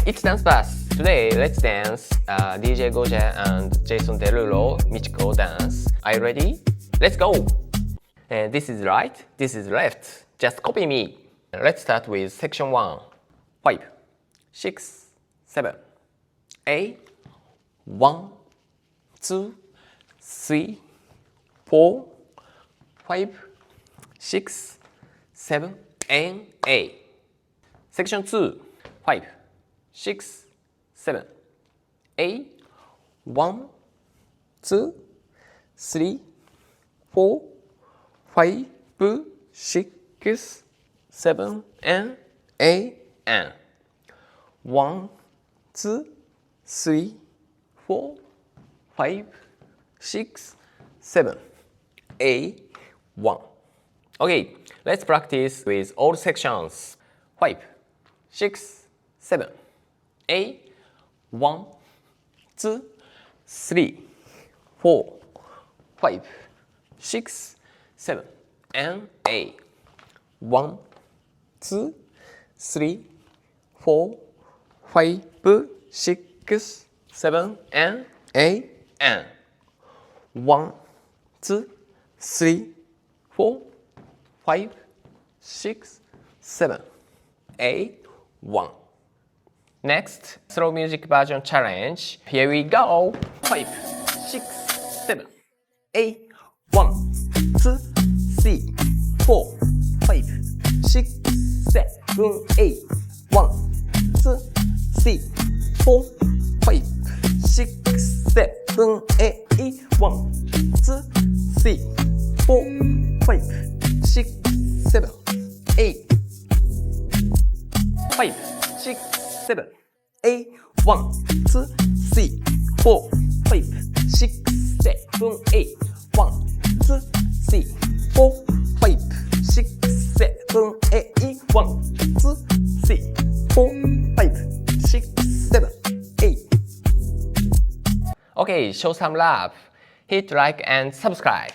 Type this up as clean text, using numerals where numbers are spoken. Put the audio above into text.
Hi, it's DanceVerse. Today, let's dance DJ Goja and Jason Derulo, Chico dance. Are you ready? Let's go! And this is right, this is left. Just copy me. Let's start with section 1. 5, 6, 7, 8, 1, 2, 3, 4, 5, 6, 7, and 8. Section 2. 5, 6, 7, 8, 1, 2, 3, 4, 5, 6, 7, and 8, and 1, 2, 3, 4, 5, 6, 7, 8, 1. Okay, let's practice with all sections. 5, 6, 7, 8, 1, 2, 3, 4, 5, 6, 7, and 8. 1, 2, 3, 4, 5, 6, 7, and 8. And 1, 2, 3, 4, 5, 6, 7, 8, 1. Next, slow music version challenge. Here we go. 5, 6, 7, 8, 1, 2, 3, 4, 5, 6, 7, 8, 1, 2, 3, 4, 5, 6, 7, 8, 1, 2, 3, 4, 5, 6, 7, 8. 5, 6, 7, 8, 1, 2, 3, 4, 5, 6, 7, 8, 1, 2, 3, 4, 5, 6, 7, 8, 1, 2, 3, 4, 5, 6, 7, 8. Okay, show some love. Hit like and subscribe.